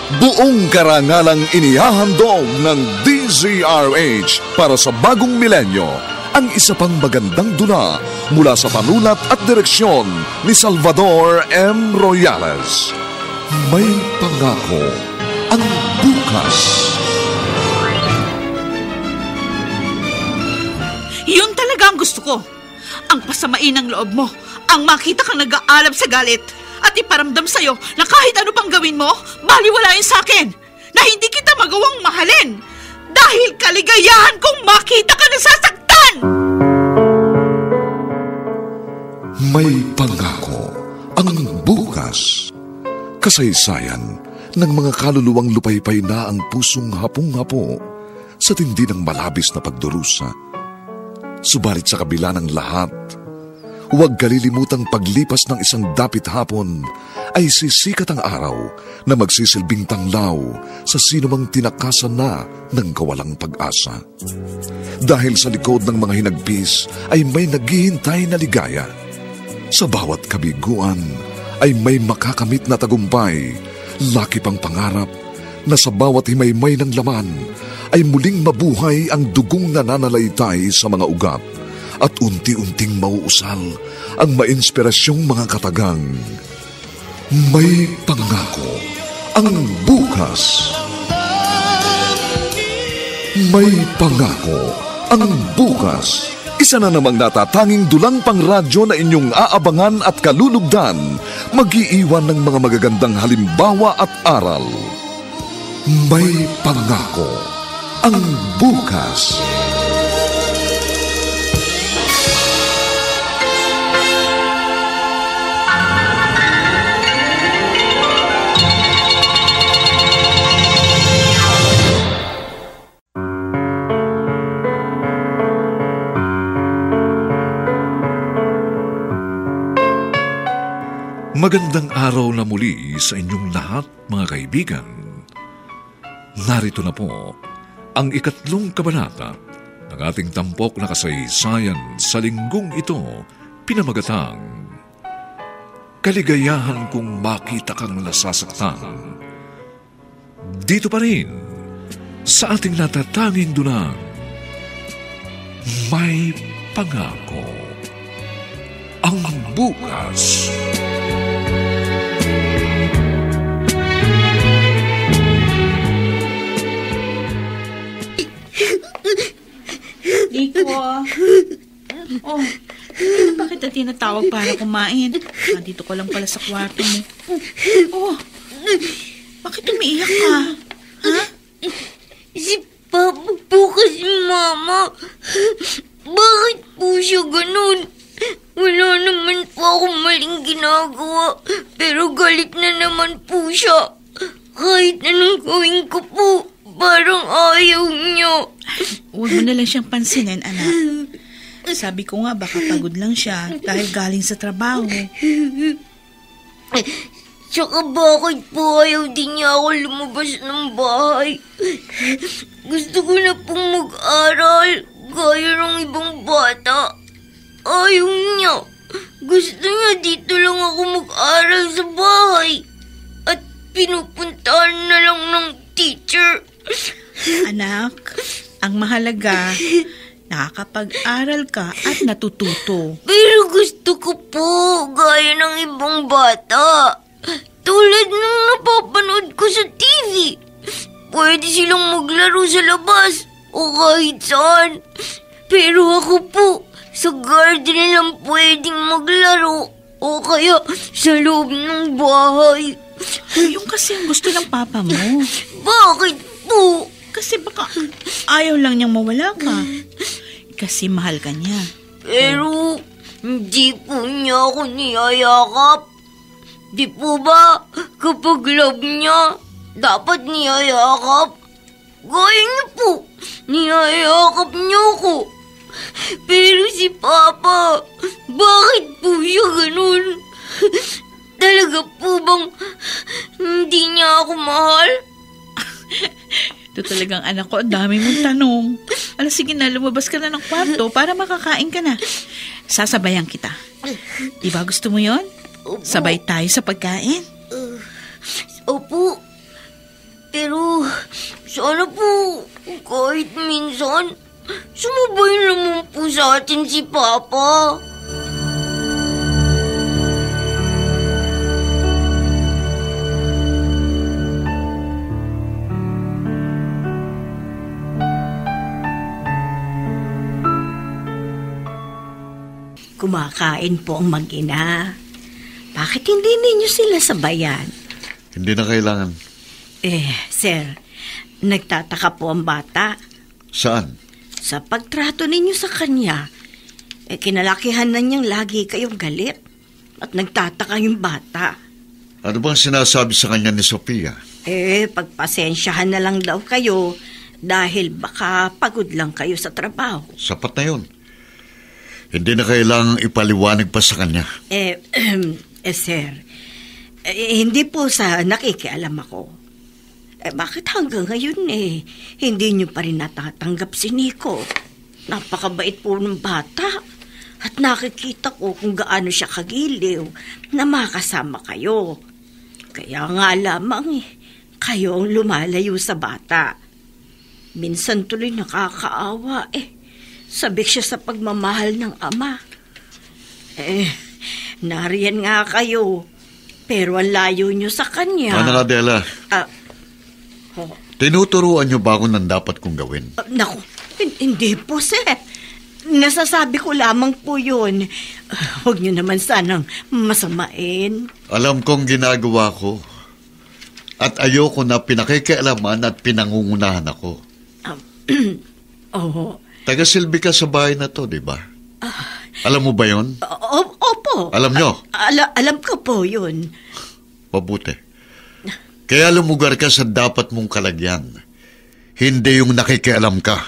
Buong karangalang inihahandog ng DZRH para sa bagong milenyo, ang isa pang magandang dula mula sa panulat at direksyon ni Salvador M. Royales. May pangako ang bukas. Yun talaga ang gusto ko. Ang pasamain ng loob mo, ang makita kang nag-aalab sa galit at iparamdam sa'yo na kahit ano pang gawin mo, baliwalain sa'kin, na hindi kita magawang mahalin dahil kaligayahan kong makita ka nasasaktan. May pangako ang bukas. Kasaysayan ng mga kaluluwang lupaypay na ang pusong hapong-hapo sa tindi ng malabis na pagdurusa. Subalit sa kabila ng lahat, huwag kalilimutang paglipas ng isang dapit hapon ay sisikat ang araw na magsisilbing tanglaw sa sinumang tinakasan na ng kawalang pag-asa. Dahil sa likod ng mga hinagpis ay may naghihintay na ligaya. Sa bawat kabiguan ay may makakamit na tagumpay, laki pang pangarap na sa bawat himaymay ng laman ay muling mabuhay ang dugong nananalaytay sa mga ugat at unti-unting mauusal ang mainspirasyong mga katagang. May pangako ang bukas. May pangako ang bukas. Isa na namang natatanging dulang pangradyo na inyong aabangan at kalulugdan, mag-iiwan ng mga magagandang halimbawa at aral. May pangako ang bukas. Magandang araw na muli sa inyong lahat, mga kaibigan. Narito na po ang 3 kabanata ng ating tampok na kasaysayan sa linggong ito, pinamagatang Kaligayahan kong makita kang nasasaktan. Dito pa rin sa ating natatanging dunang May Pangako ang bukas. Nico, bakit na tinatawag para kumain? Nandito ko lang pala sa kwarto mo. Bakit umiiyak ka? Ha? Si Papa po kasi, Mama. Bakit po siya ganun? Wala naman po akong maling ginagawa, pero galit na naman po siya. Kahit anong gawin ko po, parang ayaw niya. Huwag mo na lang siyang pansinin, anak. Sabi ko nga, baka pagod lang siya dahil galing sa trabaho. Tsaka bakit po ayaw din niya ako lumabas ng bahay? Gusto ko na pong mag-aral, gaya ng ibang bata. Ayaw niya. Gusto niya dito lang ako mag-aral sa bahay. At pinupuntahan na lang ng teacher. Anak, ang mahalaga, nakakapag-aral ka at natututo. Pero gusto ko po, gaya ng ibang bata. Tulad ng napapanood ko sa TV. Pwede silang maglaro sa labas o kahit saan. Pero ako po, sa garden lang pwedeng maglaro o kaya sa loob ng bahay. Yung kasi ang gusto ng papa mo. Bakit po? Kasi baka ayaw lang niyang mawala ka. Kasi mahal ka niya. Pero hindi po niya ako niyayakap. Di po ba kapag love niya, dapat niyayakap? Gaya niyo po, niyayakap niyo ko. Pero si Papa, bakit po siya ganun? Talaga po bang hindi niya ako mahal? Ito talagang anak ko, ang dami mong tanong. Sige na, lumabas ka na ng kwarto para makakain ka na. Sasabayan kita. Diba gusto mo yon? Opo. Sabay tayo sa pagkain. Opo. Sana po, kahit minsan, sumabay naman po sa atin si Papa. Kumakain po ang mag-ina. Bakit hindi ninyo sila sabayan? Hindi na kailangan. Sir, nagtataka po ang bata. Saan? Sa pagtrato ninyo sa kanya. Kinalakihan na niyang lagi kayong galit. At nagtataka yung bata. Ano bang sinasabi sa kanya ni Sofia? Pagpasensyahan na lang daw kayo dahil baka pagod lang kayo sa trabaho. Sapat na yun. Hindi na kailangang ipaliwanag pa sa kanya. Sir, hindi po sa nakikialam ako. Bakit hanggang ngayon hindi niyo pa rin natatanggap si Nico? Napakabait po ng bata. At nakikita ko kung gaano siya kagiliw na makasama kayo. Kaya nga lamang kayo ang lumalayo sa bata. Minsan tuloy nakakaawa Sabik siya sa pagmamahal ng ama. Nariyan nga kayo. Pero ang layo niyo sa kanya. Ana, Adela. Tinuturuan niyo ba ako ng dapat kong gawin? Naku, hindi po, sir. Nasasabi ko lamang po yun. Huwag niyo naman sanang masamain. Alam kong ginagawa ko. At ayoko na pinakikialaman at pinangungunahan ako. Oo. Taga-silbi ka sa bahay na to, di ba? Alam mo ba yun? Opo. Alam nyo? Alam ko po yun. Mabuti. Kaya lumugar ka sa dapat mong kalagyan. Hindi yung nakikialam ka.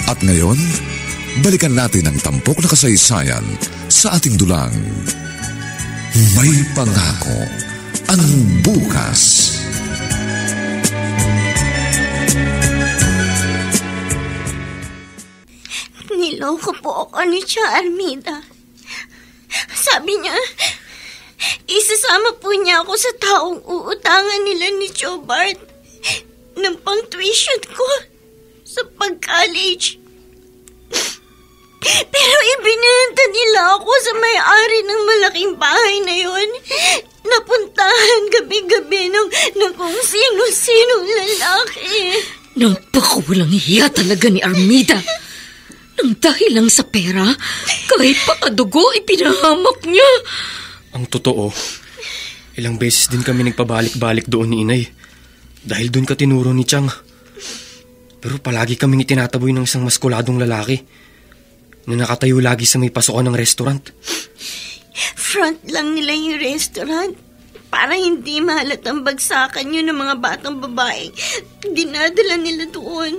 At ngayon, balikan natin ang tampok na kasaysayan sa ating dulang. May pangako ang bukas. Niloko po ako ni Tia Armida. Sabi niya, isasama po niya ako sa taong uutangan nila ni Joe Bart ng pang-tuition ko sa pag-college. Pero ibinenta nila ako sa may-ari ng malaking bahay na yun. Napuntahan gabi-gabi ng kung sino-sinong lalaki. Napakawalang hiya talaga ni Armida. Nang dahil lang sa pera, kahit pakadugo, ipinahamak niya. Ang totoo, ilang beses din kami nagpabalik-balik doon ni Inay. Dahil doon ka tinuro ni Chang. Pero palagi kaming itinataboy ng isang maskuladong lalaki na nakatayo lagi sa may pasukan ng restaurant. Front lang nila yung restaurant para hindi mahalatang bagsakan yun ng mga batang babae. Dinadala nila doon.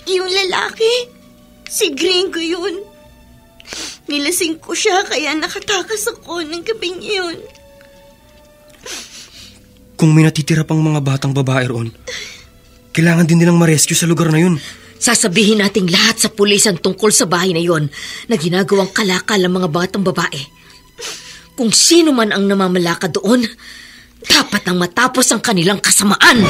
Yung lalaki, si Gringo yun. Nilasing ko siya kaya nakatakas ako ng gabing yun. Kung may natitira pang mga batang babae roon, kailangan din nilang ma-rescue sa lugar na yun. Sasabihin nating lahat sa pulisan tungkol sa bahay na yon na ginagawang kalakal ang mga batang babae. Kung sino man ang namamalaka doon, dapat nang matapos ang kanilang kasamaan.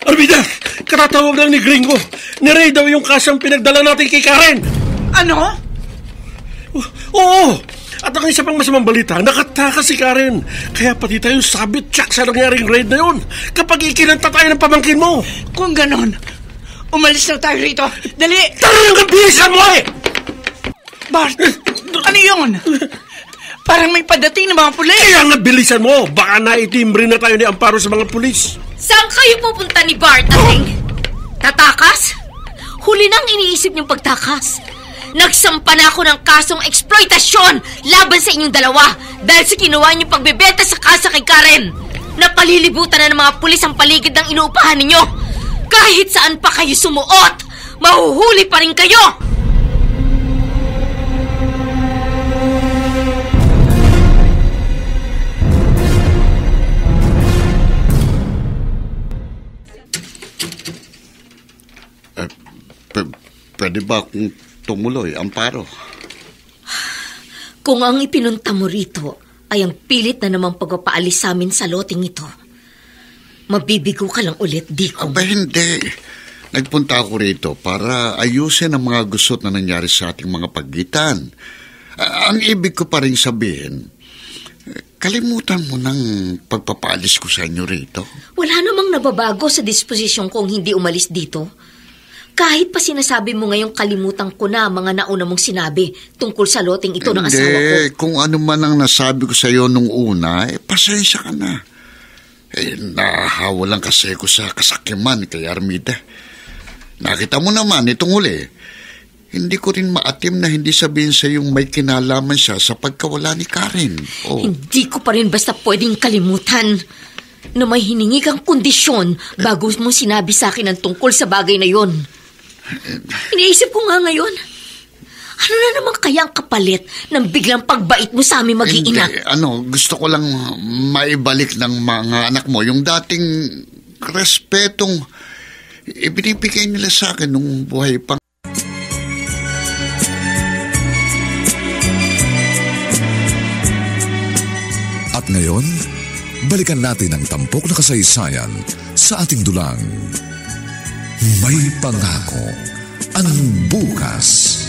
Armida! Katatawag lang ni Gringo. Ni-Ray daw yung kasang pinagdala natin kay Karen. Ano? Oo! At ang isa pang masamang balita, nakatakas si Karen. Kaya pati tayo sabit tsak sa nangyaring raid na yun. Kapag ikinanta tayo ng pamangkin mo. Kung ganon, umalis na tayo rito. Dali! Tara lang ang bilisan mo eh! Bart, ano yun? Parang may padating ng mga pulis. Kaya nga bilisan mo. Baka naitimbre na tayo ni Amparo sa mga pulis. Saan kayo pupunta ni Bart, ating? Tatakas? Huli nang iniisip niyong pagtakas. Nagsampa na ako ng kasong eksploitasyon laban sa inyong dalawa dahil sa kinuha niyong pagbebenta sa kasa kay Karen. Napalilibutan na ng mga pulis ang paligid ng inuupahan ninyo. Kahit saan pa kayo sumuot, mahuhuli pa rin kayo! Pwede ba akong tumuloy, Amparo? Kung ang ipinunta mo rito ay ang pilit na namang pagpapaalis sa amin sa loting ito, mabibigo ka lang ulit, Dikong. Aba, hindi. Nagpunta ako rito para ayusin ang mga gusot na nangyari sa ating mga pagitan. Ang ibig ko pa rin sabihin, kalimutan mo ng pagpapaalis ko sa inyo rito. Wala namang nababago sa disposisyon kong hindi umalis dito. Kahit pa sinasabi mo ngayong kalimutan ko na mga nauna mong sinabi tungkol sa loting ito ng asawa ko. Hindi, kung ano man ang nasabi ko sa iyo nung una, pasensya ka na. Nahawa lang kasi ko sa kasakiman kay Armida. Nakita mo naman itong huli. Hindi ko rin maatim na hindi sabihin sa iyong may kinalaman siya sa pagkawala ni Karen. Oh. Hindi ko pa rin basta pwedeng kalimutan na may hiningi kang kondisyon bago mo sinabi sa akin ang tungkol sa bagay na yon. Iniisip ko nga ngayon, ano na naman kaya ang kapalit ng biglang pagbait mo sa aming mag-iina? Hindi, gusto ko lang maibalik ng mga anak mo yung dating respetong ibinibigay nila sa akin nung buhay pa. At ngayon, balikan natin ang tampok na kasaysayan sa ating dulang. May pangako ang bukas.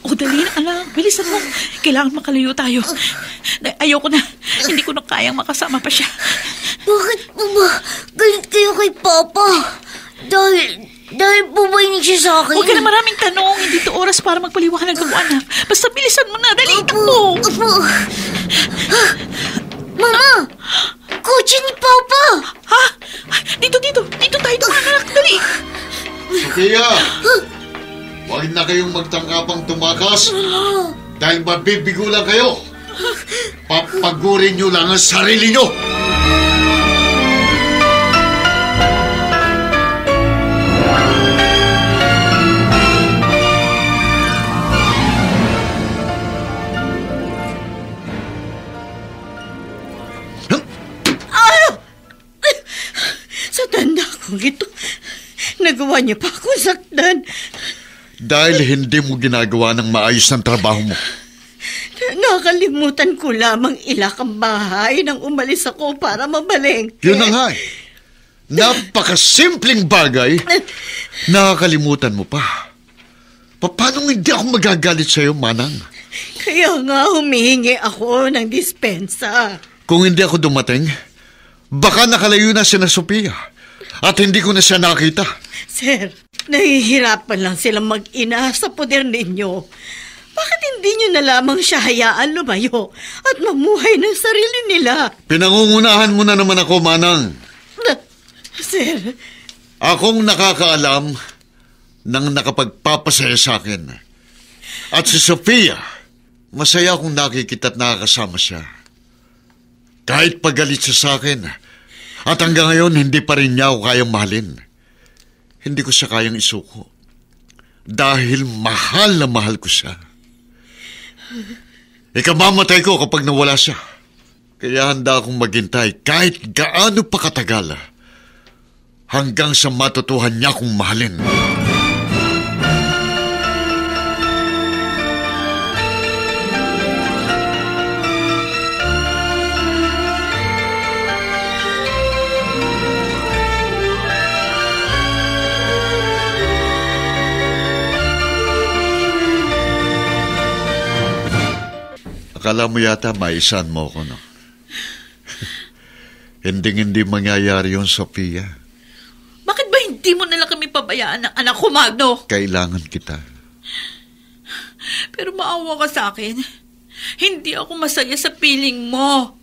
O, dali na, anak. Bilisan mo. Kailangan makalayo tayo. Ayoko na. Hindi ko na kayang makasama pa siya. Bakit po ba galit kayo kay Papa? Dahil po ba inig siya sa akin? Huwag ka na maraming tanong. Hindi to oras para magpaliwanag ako, anak. Basta bilisan mo na. Dali, takbo. Opo. Mama! Kotse ni Papa! Ha? Dito tayo dumaan, anak. Dali. Sophia! Huwag na kayong magtangkapang tumakas dahil mabibigo lang kayo. Papagurin nyo lang ang sarili nyo. Sa tanda kong ito, nagawa niyo pa akong sakdan. Dahil hindi mo ginagawa ng maayos ng trabaho mo. Nakalimutan ko lamang ilak ang bahay nang umalis ako para mabaleng. Yun na nga eh. Napakasimpleng bagay. Nakakalimutan mo pa. Paano hindi ako magagalit sa'yo, Manang? Kaya nga humihingi ako ng dispensa. Kung hindi ako dumating, baka nakalayo na si Sophia at hindi ko na siya nakita. Sir, nahihirapan lang silang mag-ina sa poder ninyo. Bakit hindi nyo na lamang siya hayaan lumayo at mamuhay ng sarili nila? Pinangungunahan mo na naman ako, Manang. Sir, akong nakakaalam ng nakapagpapasaya sa akin. At si Sophia, masaya akong nakikita at nakakasama siya. Kahit pagalit siya sa akin, at hanggang ngayon hindi pa rin niya ako kayang mahalin. Hindi ko siya kayang isuko. Dahil mahal na mahal ko siya. Ikamamatay ko kapag nawala siya. Kaya handa akong maghintay kahit gaano pa katagal hanggang sa matutuhan niya akong mahalin. Akala mo yata maisan mo ko, no? Hindi mangyayari yun, Sophia. Bakit ba hindi mo nalang kami pabayaan ng anak ko, Magno? Kailangan kita. Pero maawa ka sa akin. Hindi ako masaya sa piling mo.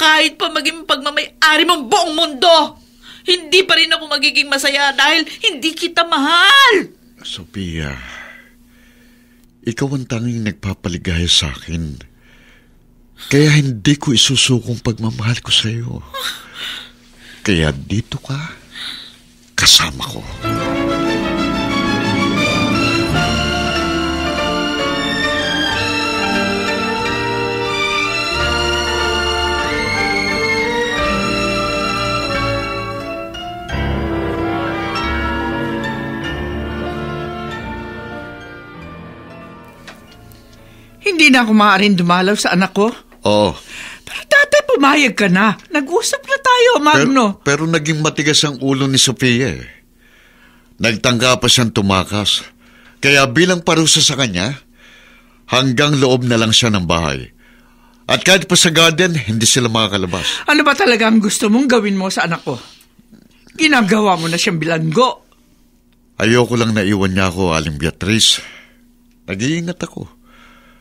Kahit pa maging pagmamay-ari mong buong mundo, hindi pa rin ako magiging masaya dahil hindi kita mahal. Sophia, ikaw ang tanging nagpapaligaya sa akin. Kaya hindi ko isusukong pagmamahal ko sa iyo. Kaya dito ka, kasama ko. Hindi na ako maaaring dumalaw sa anak ko. Oo. Pero tatay, pumayag ka na. Nag-usap na tayo, Magno. Pero naging matigas ang ulo ni Sofia eh. Nagtangga pa siyang tumakas. Kaya bilang parusa sa kanya, hanggang loob na lang siya ng bahay. At kahit pa sa garden, hindi sila makakalabas. Ano ba talaga ang gusto mong gawin mo sa anak ko? Ginagawa mo na siyang bilanggo. Ayoko lang na iwan niya ako, Aling Beatriz. Nag-iingat ako.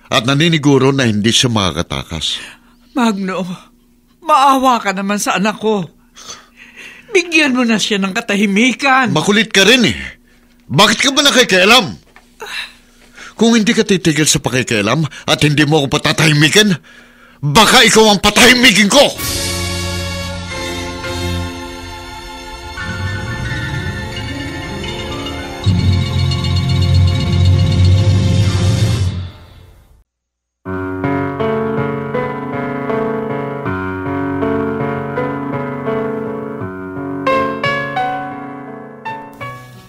At naniniguro na hindi siya makakatakas. Magno, maawa ka naman sa anak ko. Bigyan mo na siya ng katahimikan. Makulit ka rin eh. Bakit ka ba nakikialam? Kung hindi ka titigil sa pakikialam at hindi mo ako patatahimikin, baka ikaw ang patahimikin ko!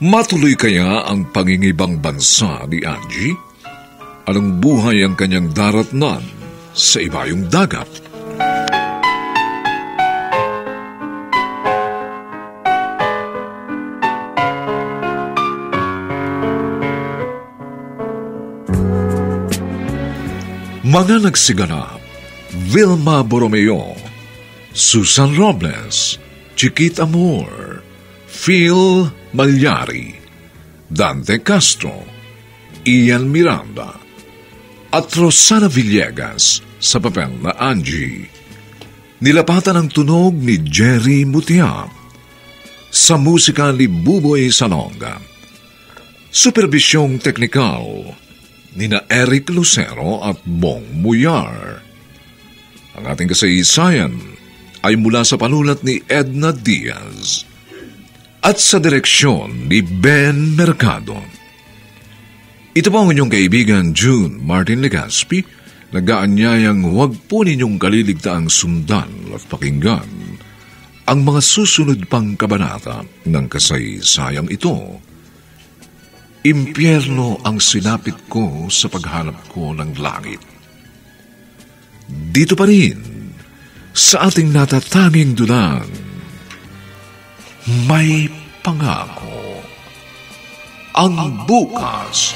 Matuloy kaya ang pangingibang bansa ni Angie? Anong buhay ang kanyang daratnan sa ibayong dagat? Mga nagsiganap: Vilma Borromeo, Susan Robles, Chiquit Amor, Phil Malyari, Dante Castro, Ian Miranda, at Rosana Villegas sa papel na Angie. Nilapatan ang tunog ni Jerry Mutia. Sa musika ni Buboy Salonga. Supervisyong teknikal ni na Eric Lucero at Bong Muyar. Ang ating kasaysayan ay mula sa panulat ni Edna Diaz at sa direksyon ni Ben Mercado. Ito po ang inyong kaibigan June Martin Legaspi, nag-aanyayang huwag po ninyong kaliligtaang sundan at pakinggan ang mga susunod pang kabanata ng kasaysayang ito. Impyerno ang sinapit ko sa paghanap ko ng langit. Dito pa rin, sa ating natatanging dulang, may pangako ang bukas.